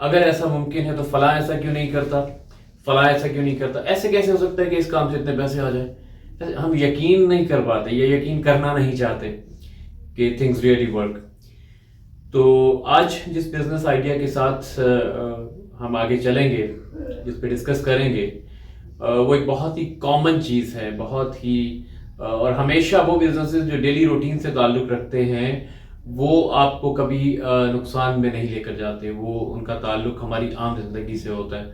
अगर ऐसा मुमकिन है तो फला ऐसा क्यों नहीं करता, फला ऐसा क्यों नहीं करता, ऐसे कैसे हो सकता है कि इस काम से इतने पैसे आ जाए। हम यकीन नहीं कर पाते या यकीन करना नहीं चाहते कि थिंग्स रियली वर्क। तो आज जिस बिजनेस आइडिया के साथ हम आगे चलेंगे, जिस पे डिस्कस करेंगे, वो एक बहुत ही कॉमन चीज़ है, बहुत ही और हमेशा वो बिजनेसेस जो डेली रूटीन से ताल्लुक़ रखते हैं वो आपको कभी नुकसान में नहीं लेकर जाते। वो उनका ताल्लुक़ हमारी आम ज़िंदगी से होता है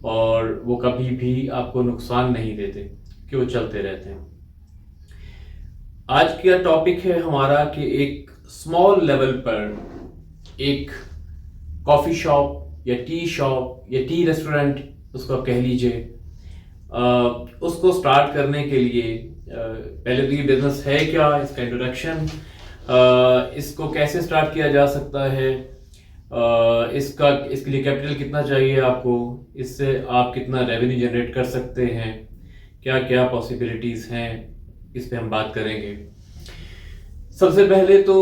और वो कभी भी आपको नुकसान नहीं देते, कि वो चलते रहते हैं। आज का टॉपिक है हमारा कि एक स्मॉल लेवल पर एक कॉफ़ी शॉप या टी शॉप या टी रेस्टोरेंट, उसको आप कह लीजिए, उसको स्टार्ट करने के लिए पहले तो ये बिजनेस है क्या, इसका इंट्रोडक्शन, इसको कैसे स्टार्ट किया जा सकता है, इसके लिए कैपिटल कितना चाहिए आपको, इससे आप कितना रेवेन्यू जनरेट कर सकते हैं, क्या क्या पॉसिबिलिटीज़ हैं, इस पे हम बात करेंगे। सबसे पहले तो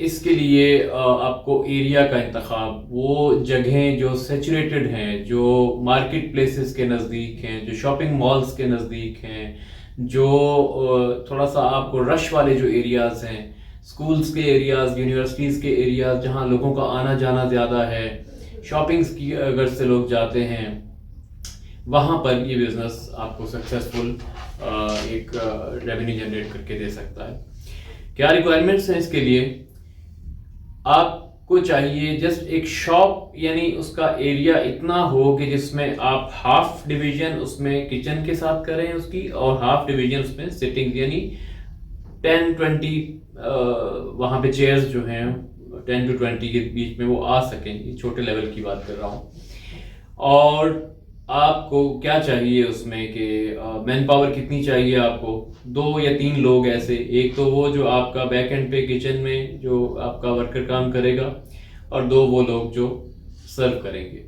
इसके लिए आपको एरिया का इंतखाब, वो जगहें जो सैचुरेटेड हैं, जो मार्केट प्लेसेस के नज़दीक हैं, जो शॉपिंग मॉल्स के नज़दीक हैं, जो थोड़ा सा आपको रश वाले जो एरियाज़ हैं, स्कूल्स के एरियाज़, यूनिवर्सिटीज़ के एरियाज़ जहाँ लोगों का आना जाना ज़्यादा है, शॉपिंग्स की अगर से लोग जाते हैं, वहाँ पर ये बिज़नेस आपको सक्सेसफुल एक रेवेन्यू जनरेट करके दे सकता है। क्या रिक्वायरमेंट्स हैं इसके लिए? आपको चाहिए जस्ट एक शॉप, यानी उसका एरिया इतना हो कि जिसमें आप हाफ डिवीजन उसमें किचन के साथ करें उसकी, और हाफ डिवीजन उसमें सिटिंग, यानी 10-20 वहाँ पे चेयर्स जो हैं 10 to 20 के बीच में वो आ सकें। ये छोटे लेवल की बात कर रहा हूँ। और आपको क्या चाहिए उसमें कि मैन पावर कितनी चाहिए आपको? 2 या 3 लोग ऐसे, एक तो वो जो आपका बैक एंड पे किचन में जो आपका वर्कर काम करेगा, और 2 वो लोग जो सर्व करेंगे,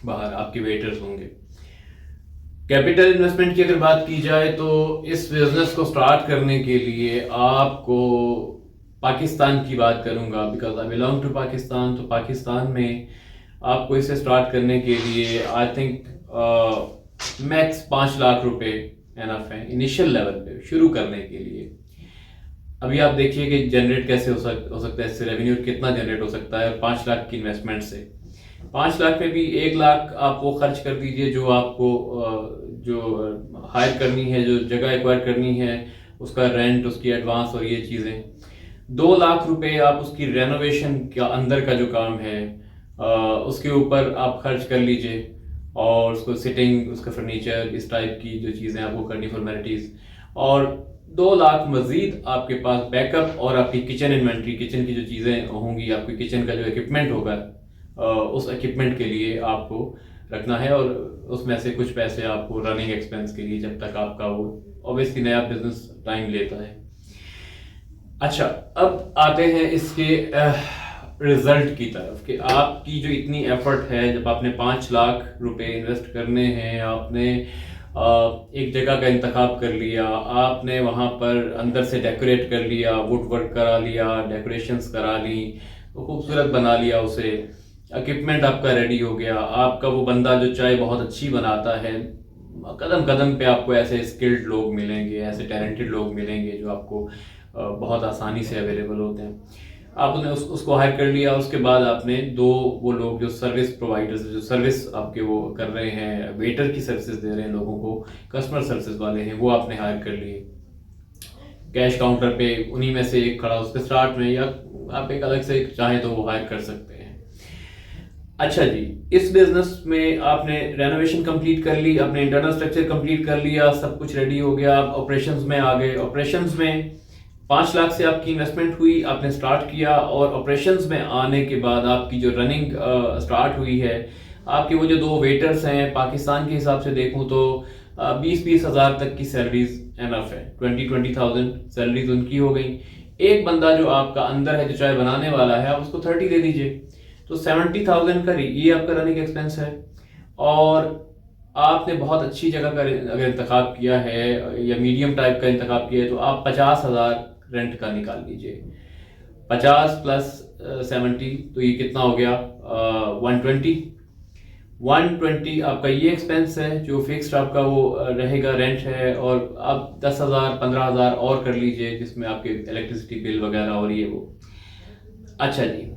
बाहर आपके वेटर्स होंगे। कैपिटल इन्वेस्टमेंट की अगर बात की जाए तो इस बिजनेस को स्टार्ट करने के लिए आपको, पाकिस्तान की बात करूंगा because I belong to Pakistan, तो पाकिस्तान में आपको इसे स्टार्ट करने के लिए आई थिंक मैक्स 5 लाख रुपए एनफ है इनिशियल लेवल पे शुरू करने के लिए। अभी आप देखिए कि जनरेट कैसे हो सकता है, इससे रेवेन्यू कितना जनरेट हो सकता है 5 लाख की इन्वेस्टमेंट से। 5 लाख में भी 1 लाख आप वो खर्च कर दीजिए जो आपको जो हायर करनी है, जो जगह एक्वायर करनी है, उसका रेंट, उसकी एडवांस और ये चीज़ें। 2 लाख रुपए आप उसकी रेनोवेशन का अंदर का जो काम है उसके ऊपर आप खर्च कर लीजिए, और उसको सिटिंग, उसका फर्नीचर, इस टाइप की जो चीज़ें आपको करनी, फॉर्मेलिटीज़। और 2 लाख मज़ीद आपके पास बैकअप और आपकी किचन इन्वेंट्री, किचन की जो चीज़ें होंगी, आपकी किचन का जो इक्विपमेंट होगा, उस इक्विपमेंट के लिए आपको रखना है, और उसमें से कुछ पैसे आपको रनिंग एक्सपेंस के लिए, जब तक आपका वो ऑब्वियसली नया बिजनेस टाइम लेता है। अच्छा, अब आते हैं इसके रिजल्ट की तरफ कि आपकी जो इतनी एफर्ट है, जब आपने 5 लाख रुपए इन्वेस्ट करने हैं, आपने एक जगह का इंतखाब कर लिया, आपने वहाँ पर अंदर से डेकोरेट कर लिया, वुड वर्क करा लिया, डेकोरेशंस करा ली, तो खूबसूरत बना लिया उसे, इक्विपमेंट आपका रेडी हो गया, आपका वो बंदा जो चाय बहुत अच्छी बनाता है, कदम कदम पे आपको ऐसे स्किल्ड लोग मिलेंगे, ऐसे टैलेंटेड लोग मिलेंगे जो आपको बहुत आसानी से अवेलेबल होते हैं। आपने उसको हायर कर लिया, उसके बाद आपने 2 वो लोग जो सर्विस प्रोवाइडर्स, जो सर्विस आपके वो कर रहे हैं, वेटर की सर्विसेज दे रहे हैं लोगों को, कस्टमर सर्विसेज वाले हैं, वो आपने हायर कर लिए। कैश काउंटर पे उन्हीं में से एक खड़ा उसके स्टार्ट में, या आप एक अलग से चाहें तो वो हायर कर सकते हैं। अच्छा जी, इस बिजनेस में आपने रेनोवेशन कंप्लीट कर ली, अपने इंटरनल स्ट्रक्चर कंप्लीट कर लिया, सब कुछ रेडी हो गया, आप ऑपरेशंस में आ गए। ऑपरेशंस में 5 लाख से आपकी इन्वेस्टमेंट हुई, आपने स्टार्ट किया, और ऑपरेशंस में आने के बाद आपकी जो रनिंग स्टार्ट हुई है, आपके वो जो 2 वेटर्स हैं, पाकिस्तान के हिसाब से देखूं तो 20-20 हज़ार तक की सैलरीज एनफ है, 20,000 सैलरीज उनकी हो गई। एक बंदा जो आपका अंदर है, जो चाय बनाने वाला है, आप उसको 30 दे दीजिए, तो 70,000 का ये आपका रनिंग एक्सपेंस है। और आपने बहुत अच्छी जगह का अगर इंतखाब किया है, या मीडियम टाइप का इंतखाब किया है, तो आप 50,000 रेंट का निकाल लीजिए। 50 प्लस 70, तो ये कितना हो गया? 120 आपका ये एक्सपेंस है जो फिक्स्ड आपका वो रहेगा, रेंट है। और आप 10,000 15,000 और कर लीजिए जिसमें आपके इलेक्ट्रिसिटी बिल वगैरह और ये वो। अच्छा जी,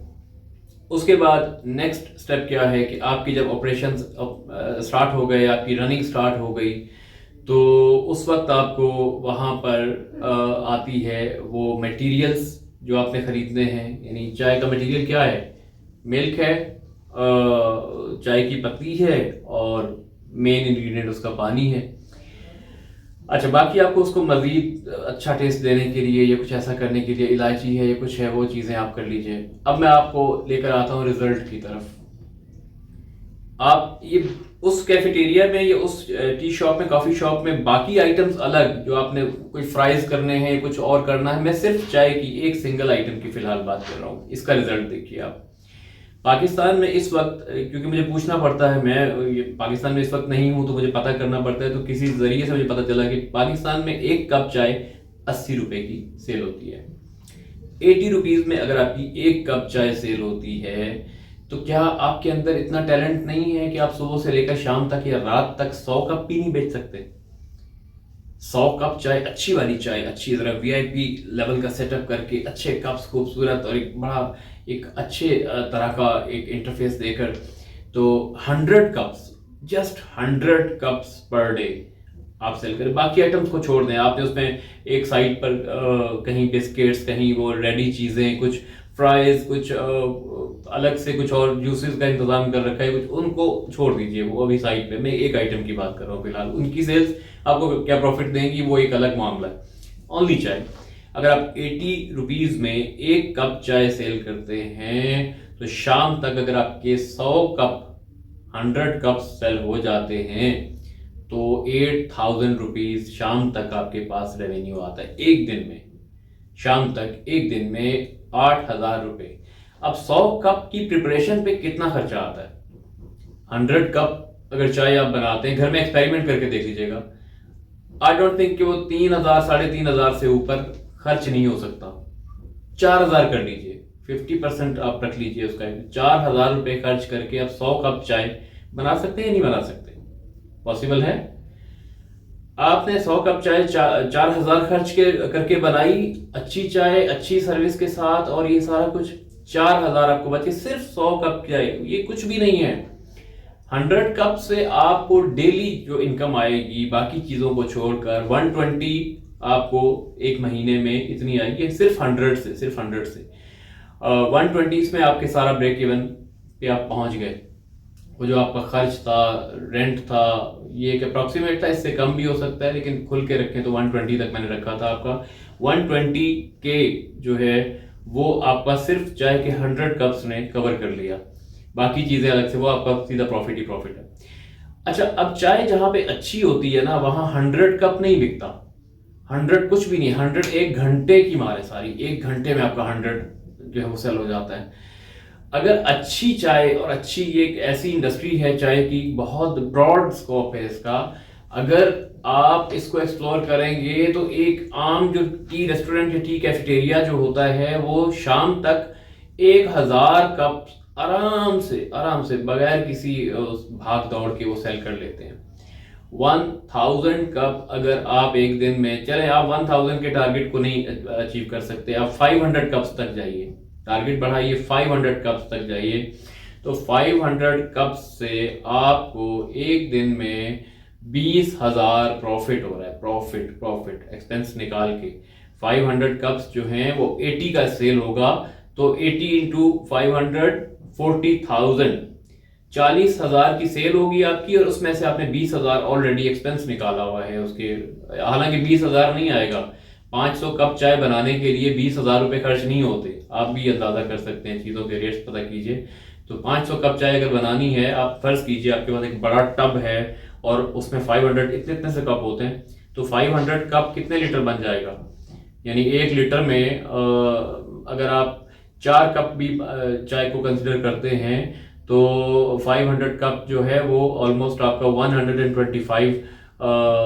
उसके बाद नेक्स्ट स्टेप क्या है कि आपकी जब ऑपरेशन स्टार्ट हो गए, आपकी रनिंग स्टार्ट हो गई, तो उस वक्त आपको वहाँ पर आती है वो मटेरियल्स जो आपने ख़रीदने हैं। यानी चाय का मटेरियल क्या है? मिल्क है, चाय की पत्ती है और मेन इंग्रेडिएंट उसका पानी है। अच्छा, बाकी आपको उसको मज़ीद अच्छा टेस्ट देने के लिए या कुछ ऐसा करने के लिए इलायची है या कुछ है, वो चीज़ें आप कर लीजिए। अब मैं आपको लेकर आता हूँ रिजल्ट की तरफ। आप ये उस कैफेटेरिया में या उस टी शॉप में, कॉफ़ी शॉप में बाकी आइटम्स अलग, जो आपने कोई फ्राइज करने हैं, कुछ और करना है, मैं सिर्फ चाय की एक सिंगल आइटम की फ़िलहाल बात कर रहा हूँ। इसका रिजल्ट देखिए आप। पाकिस्तान में इस वक्त, क्योंकि मुझे पूछना पड़ता है, मैं पाकिस्तान में इस वक्त नहीं हूं तो मुझे पता करना पड़ता है, तो किसी जरिए से मुझे पता चला कि पाकिस्तान में एक कप चाय 80 रुपए की सेल होती है। 80 रुपीज में अगर आपकी एक कप चाय सेल होती है, तो क्या आपके अंदर इतना टैलेंट नहीं है कि आप सुबह से लेकर शाम तक या रात तक 100 कप भी नहीं बेच सकते? 100 कप चाय, अच्छी वाली चाय, अच्छी जरा वीआईपी लेवल का सेटअप करके, अच्छे कप्स, खूबसूरत और एक बड़ा एक अच्छे तरह का एक इंटरफेस देकर, तो 100 cups, just 100 cups per day आप सेल करें। बाकी आइटम्स को छोड़ दें, आपने उसमें एक साइड पर कहीं बिस्किट्स, कहीं वो रेडी चीज़ें, कुछ फ्राइज, कुछ अलग से कुछ और जूसेस का इंतजाम कर रखा है, कुछ उनको छोड़ दीजिए, वो अभी साइड पे। मैं एक आइटम की बात कर रहा हूँ फिलहाल। उनकी सेल्स आपको क्या प्रॉफिट देंगी वो एक अलग मामला है। ओनली चाय, अगर आप 80 रुपीज में एक कप चाय सेल करते हैं, तो शाम तक अगर आपके 100 कप, 100 कप सेल हो जाते हैं, तो 8,000 रुपीज शाम तक आपके पास रेवेन्यू आता है एक दिन में। शाम तक एक दिन में 8,000 रुपए। अब 100 कप की प्रिपरेशन पे कितना खर्चा आता है? 100 कप अगर चाय आप बनाते हैं, घर में एक्सपेरिमेंट करके देख लीजिएगा, आई डोंट थिंक कि वो 3,000 3,500 से ऊपर खर्च नहीं हो सकता। 4,000 कर लीजिए, 50% आप रख लीजिए उसका। 4,000 रुपए खर्च करके आप 100 कप चाय बना सकते हैं या नहीं बना सकते? पॉसिबल है। आपने 100 कप चाय 4,000 खर्च करके बनाई, अच्छी चाय, अच्छी सर्विस के साथ, और ये सारा कुछ 4,000 आपको बचे सिर्फ 100 कप चाय। ये कुछ भी नहीं है। 100 कप से आपको डेली जो इनकम आएगी, बाकी चीजों को छोड़कर 120 आपको एक महीने में इतनी आएगी, सिर्फ 100 से, सिर्फ 100 से 120 में आपके सारा ब्रेक इवन पे आप पहुंच गए। वो जो आपका खर्च था, रेंट था, ये एक अप्रॉक्सीमेट था, इससे कम भी हो सकता है, लेकिन खुल के रखें तो 120 तक मैंने रखा था आपका। 120 के जो है वो आपका सिर्फ चाय के 100 कप्स ने कवर कर लिया। बाकी चीजें अलग से, वो आपका सीधा प्रॉफिट ही प्रॉफिट है। अच्छा, अब चाय जहां पे अच्छी होती है ना, वहां 100 कप नहीं बिकता। 100 कुछ भी नहीं, 100 एक घंटे की मार है सारी। एक घंटे में आपका 100 जो है वो सेल हो जाता है। अगर अच्छी चाय, और अच्छी एक ऐसी इंडस्ट्री है चाय की, बहुत ब्रॉड स्कोप है इसका। अगर आप इसको एक्सप्लोर करेंगे तो एक आम जो टी रेस्टोरेंट या टी कैफेटेरिया जो होता है, वो शाम तक 1,000 कप आराम से बगैर किसी भाग दौड़ के वो सेल कर लेते हैं। 1,000 कप अगर आप एक दिन में, चले आप 1,000 के टारगेट को नहीं अचीव कर सकते, आप 500 कप्स तक जाइए, टारगेट बढ़ाइए, 500 कप्स तक जाइए। तो 500 कप्स से आपको एक दिन में 20,000 प्रॉफिट हो रहा है। प्रॉफिट एक्सपेंस निकाल के 500 कप्स जो हैं वो 80 का सेल होगा, तो 80 इंटू 500, 40,000, 40,000 की सेल होगी आपकी, और उसमें से आपने 20,000 ऑलरेडी एक्सपेंस निकाला हुआ है उसके। हालांकि 20,000 नहीं आएगा, 500 कप चाय बनाने के लिए 20,000 रुपए खर्च नहीं होते। आप भी अंदाजा कर सकते हैं, चीज़ों के रेट्स पता कीजिए। तो 500 कप चाय अगर बनानी है, आप फर्ज कीजिए आपके पास एक बड़ा टब है और उसमें 500 इतने से कप होते हैं, तो 500 कप कितने लीटर बन जाएगा? यानी 1 लीटर में अगर आप 4 कप भी चाय को कंसिडर करते हैं, तो 500 कप जो है वो ऑलमोस्ट आपका 125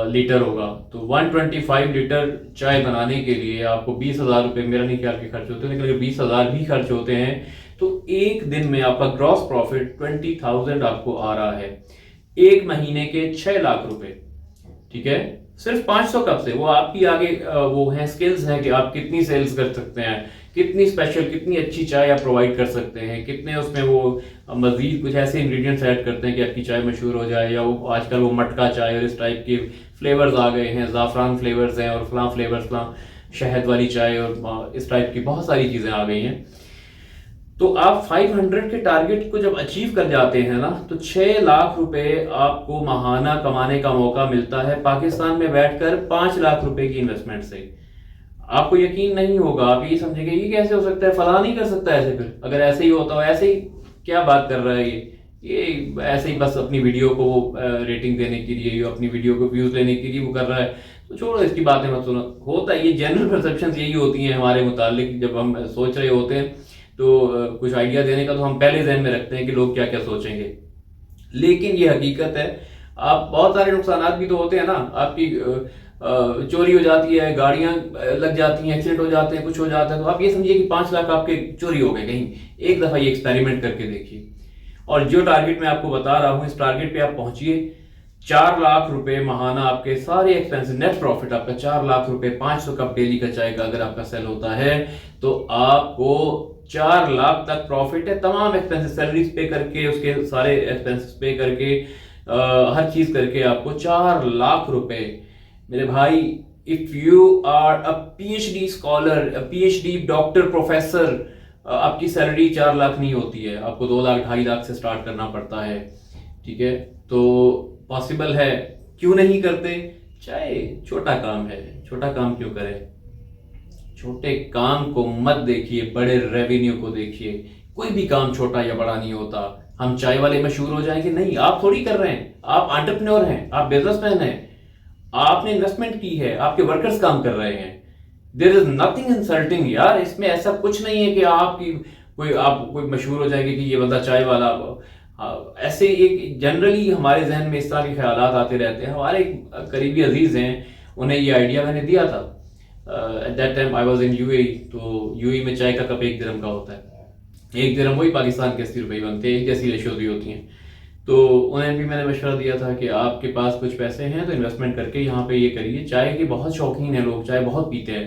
लीटर होगा। तो 125 लीटर चाय बनाने के लिए आपको 20,000 रुपये, मेरा नहीं ख्याल के खर्च होते हैं, लेकिन अगर 20,000 भी खर्च होते हैं तो एक दिन में आपका ग्रॉस प्रॉफिट 20,000 आपको आ रहा है, एक महीने के 6 लाख रुपए। ठीक है, सिर्फ 500 कप से। वो आपकी आगे वो है स्किल्स हैं कि आप कितनी सेल्स कर सकते हैं, कितनी स्पेशल, कितनी अच्छी चाय आप प्रोवाइड कर सकते हैं, कितने उसमें वो मजीद कुछ ऐसे इंग्रेडिएंट्स ऐड करते हैं कि आपकी चाय मशहूर हो जाए। या वो आजकल वो मटका चाय और इस टाइप के फ्लेवर्स आ गए हैं, ज़ाफ़रान फ्लेवर्स हैं और फलां फ्लेवर्स, फलां शहद वाली चाय और इस टाइप की बहुत सारी चीज़ें आ गई हैं। तो आप 500 के टारगेट को जब अचीव कर जाते हैं ना, तो 6 लाख रुपए आपको माहाना कमाने का मौका मिलता है पाकिस्तान में बैठकर 5 लाख रुपए की इन्वेस्टमेंट से। आपको यकीन नहीं होगा, आप ये समझेंगे ये कैसे हो सकता है, फला नहीं कर सकता ऐसे। फिर अगर ऐसे ही होता हो, ऐसे ही क्या बात कर रहा है ये ऐसे ही बस अपनी वीडियो को रेटिंग देने के लिए, अपनी वीडियो को व्यूज लेने के लिए वो कर रहा है, तो छोड़ो इसकी बातें मत सुनो। होता है ये, जनरल परसेप्शन यही होती हैं हमारे मुतालिक। जब हम सोच रहे होते हैं तो कुछ आइडिया देने का तो हम पहले जहन में रखते हैं कि लोग क्या क्या सोचेंगे, लेकिन ये हकीकत है। आप बहुत सारे नुकसान भी तो होते हैं ना, आपकी चोरी हो जाती है, गाड़ियां लग जाती हैं, एक्सीडेंट हो जाते हैं, कुछ हो जाता है, तो आप ये समझिए कि 5 लाख आपके चोरी हो गए कहीं। एक दफा ये एक्सपेरिमेंट करके देखिए, और जो टारगेट मैं आपको बता रहा हूं इस टारगेट पे आप पहुंचिए। 4 लाख रुपए महाना आपके सारे एक्सपेंसिव, नेट प्रॉफिट आपका 4 लाख रुपए। 500 कप डेली का चाय का अगर आपका सेल होता है तो आपको 4 लाख तक प्रॉफिट है, तमाम एक्सपेंसेस, सैलरीज पे करके, उसके सारे एक्सपेंसेस पे करके, हर चीज करके आपको 4 लाख रुपए। मेरे भाई, if you are a PhD scholar, PhD doctor, professor, आपकी सैलरी 4 लाख नहीं होती है, आपको 2 लाख 2.5 लाख से स्टार्ट करना पड़ता है। ठीक है, तो पॉसिबल है, क्यों नहीं करते? चाहे छोटा काम है, छोटा काम क्यों करें? छोटे काम को मत देखिए, बड़े रेवेन्यू को देखिए। कोई भी काम छोटा या बड़ा नहीं होता। हम चाय वाले मशहूर हो जाएंगे? नहीं, आप थोड़ी कर रहे हैं, आप एंटरप्रेन्योर हैं, आप बिजनेसमैन हैं, आपने इन्वेस्टमेंट की है, आपके वर्कर्स काम कर रहे हैं। देयर इज नथिंग इंसल्टिंग यार, इसमें ऐसा कुछ नहीं है कि आप कोई मशहूर हो जाएंगे कि ये बंदा चाय वाला। ऐसे एक जनरली हमारे जहन में इस तरह के ख्यालात आते रहते हैं। हमारे करीबी अजीज हैं, उन्हें ये आइडिया मैंने दिया था। At that time I was in UAE. तो यूएई में चाय का कप 1 दिरहम का होता है। 1 दिरहम वही पाकिस्तान के 80 रुपये बनते हैं, एक जैसी रेशियो भी होती हैं। तो उन्हें भी मैंने मशवरा दिया था कि आपके पास कुछ पैसे हैं तो इन्वेस्टमेंट करके यहाँ पे ये करिए। चाय के बहुत शौकीन हैं लोग, चाय बहुत पीते हैं,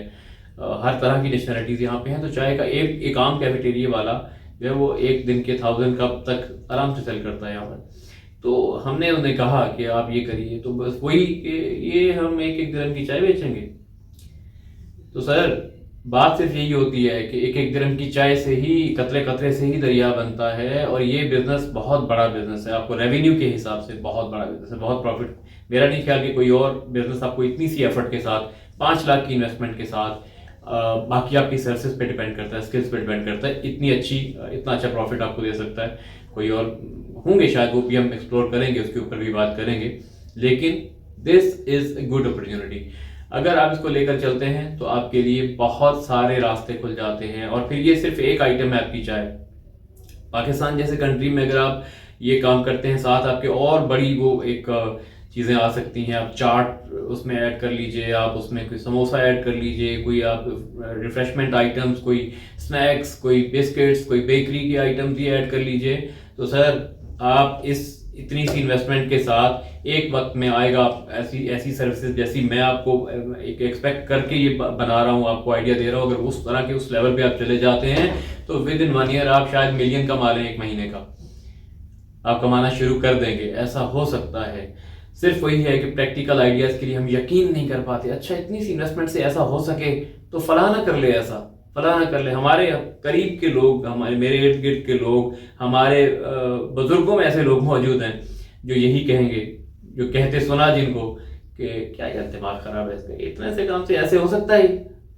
हर तरह की नेशनलिटीज़ यहाँ पे हैं। तो चाय का एक आम कैफेटेरिया वाला जो है वो 1 दिन के 1000 कप तक आराम से सेल करता है यहाँ पर। तो हमने उन्हें कहा कि आप ये करिए, तो बस वही कि ये हम 1-1 दिरहम की चाय बेचेंगे। तो सर, बात सिर्फ यही होती है कि 1-1 दिरहम की चाय से ही, कतरे कतरे से ही दरिया बनता है। और ये बिजनेस बहुत बड़ा बिजनेस है, आपको रेवेन्यू के हिसाब से बहुत बड़ा बिजनेस है, बहुत प्रॉफिट। मेरा नहीं ख्याल कि कोई और बिजनेस आपको इतनी सी एफर्ट के साथ, 5 लाख की इन्वेस्टमेंट के साथ, बाकी आपकी सर्विसेज पे डिपेंड करता है, स्किल्स पे डिपेंड करता है, इतना अच्छा प्रॉफिट आपको दे सकता है। कोई और होंगे शायद, वो भी हम एक्सप्लोर करेंगे, उसके ऊपर भी बात करेंगे। लेकिन this is a good opportunity. अगर आप इसको लेकर चलते हैं तो आपके लिए बहुत सारे रास्ते खुल जाते हैं। और फिर ये सिर्फ एक आइटम है आपकी चाय। पाकिस्तान जैसे कंट्री में अगर आप ये काम करते हैं, साथ आपके और बड़ी वो एक चीज़ें आ सकती हैं। आप चाट उसमें ऐड कर लीजिए, आप उसमें कोई समोसा ऐड कर लीजिए, कोई आप रिफ्रेशमेंट आइटम्स, कोई स्नैक्स, कोई बिस्किट्स, कोई बेकरी की आइटम्स ये ऐड कर लीजिए। तो सर, आप इतनी सी इन्वेस्टमेंट के साथ एक वक्त में आएगा ऐसी सर्विसेज जैसी मैं आपको एक एक्सपेक्ट करके ये बना रहा हूँ, आपको आइडिया दे रहा हूँ। अगर उस तरह के उस लेवल पे आप चले जाते हैं तो विद इन 1 ईयर आप शायद मिलियन कमा लें, 1 महीने का आप कमाना शुरू कर देंगे। ऐसा हो सकता है। सिर्फ वही है कि प्रैक्टिकल आइडियाज के लिए हम यकीन नहीं कर पाते। अच्छा, इतनी सी इन्वेस्टमेंट से ऐसा हो सके तो फला ना कर ले, ऐसा फला ना कर ले। हमारे करीब के लोग, मेरे इर्द गिर्द के लोग, हमारे बुजुर्गों में ऐसे लोग मौजूद हैं जो यही कहेंगे, जो कहते सुना जिनको कि क्या यार दिमाग खराब है इसका, इतने से काम से ऐसे हो सकता है?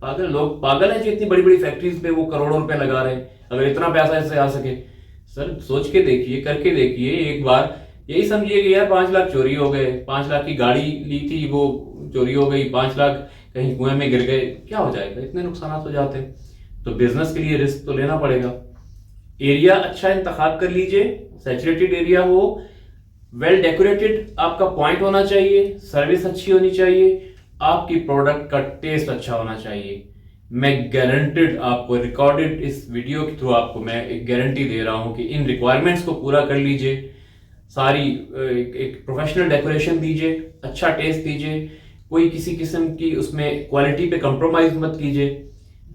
पागल लोग पागल हैं जो इतनी बड़ी बड़ी फैक्ट्रीज पे वो करोड़ों रुपए लगा रहे हैं। अगर इतना पैसा इससे आ सके, सर सोच के देखिए, करके देखिए एक बार। यही समझिए कि यार 5 लाख चोरी हो गए, 5 लाख की गाड़ी ली थी वो चोरी हो गई, 5 लाख कहीं कुएं में गिर गए, क्या हो जाएगा? इतने नुकसान हो जाते हैं। तो बिजनेस के लिए रिस्क तो लेना पड़ेगा। एरिया अच्छा इंतखाब कर लीजिए, सैचुरेटेड एरिया हो, वेल डेकोरेटेड आपका पॉइंट होना चाहिए, सर्विस अच्छी होनी चाहिए, आपकी प्रोडक्ट का टेस्ट अच्छा होना चाहिए। मैं गारंटेड आपको रिकॉर्डेड इस वीडियो के थ्रू आपको मैं एक गारंटी दे रहा हूं कि इन रिक्वायरमेंट्स को पूरा कर लीजिए। सारी एक प्रोफेशनल डेकोरेशन दीजिए, अच्छा टेस्ट दीजिए, कोई किसी किस्म की उसमें क्वालिटी पे कंप्रोमाइज मत कीजिए।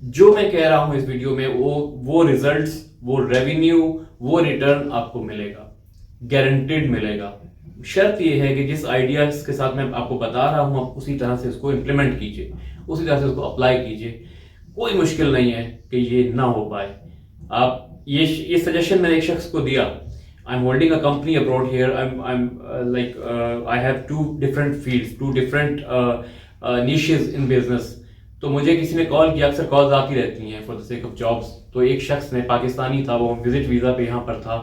जो मैं कह रहा हूं इस वीडियो में वो रिजल्ट्स, वो रेवेन्यू, वो रिटर्न आपको मिलेगा, गारंटेड मिलेगा। शर्त ये है कि जिस आइडियाज के साथ मैं आपको बता रहा हूं आप उसी तरह से उसको इम्प्लीमेंट कीजिए, उसी तरह से उसको अप्लाई कीजिए। कोई मुश्किल नहीं है कि ये ना हो पाए। आप ये सजेशन मैंने एक शख्स को दिया। I am holding a company abroad here, I have two different fields, two different niches in business. तो मुझे किसी ने कॉल किया, अक्सर कॉल्स आती रहती हैं for the sake of jobs. तो एक शख्स ने, पाकिस्तानी था, वो विजिट वीज़ा पे यहाँ पर था,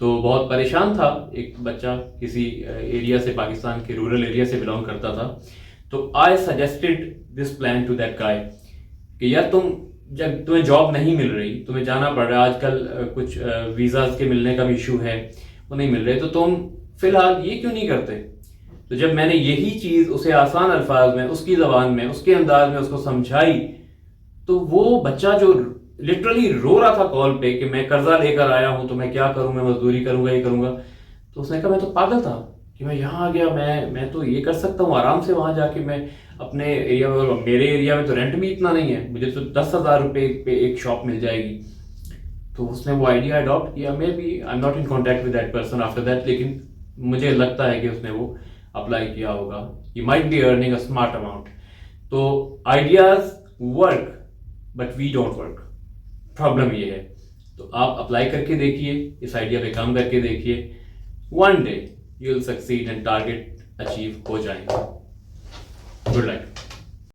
तो बहुत परेशान था। एक बच्चा किसी एरिया से, पाकिस्तान के रूरल एरिया से बिलोंग करता था। तो I suggested this plan to that guy कि यार जब तुम्हें जॉब नहीं मिल रही, तुम्हें जाना पड़ रहा है, आजकल कुछ वीज़ाज के मिलने का भी इशू है, वो नहीं मिल रहे, तो तुम फिलहाल ये क्यों नहीं करते। तो जब मैंने यही चीज़ उसे आसान अल्फाज में, उसकी ज़बान में, उसके अंदाज में उसको समझाई, तो वो बच्चा जो लिटरली रो रहा था कॉल पे कि मैं कर्जा लेकर आया हूं, तो मैं क्या करूं, मैं मजदूरी करूंगा, ये करूंगा, तो उसने कहा मैं तो पागल था कि मैं यहाँ आ गया, मैं तो ये कर सकता हूँ आराम से वहां जाके। मैं अपने एरिया में, मेरे एरिया में तो रेंट भी इतना नहीं है, मुझे तो 10,000 रुपये पे एक शॉप मिल जाएगी। तो उसने वो आइडिया अडॉप्ट किया। Maybe I am not in contact with that person after that, लेकिन मुझे लगता है कि उसने वो अप्लाई किया होगा। He might be earning a smart amount. तो ideas work but we don't work, problem ये है। तो आप अप्लाई करके देखिए, इस आइडिया पे काम करके देखिए, one day you will succeed and target achieve हो जाएंगे। Good luck.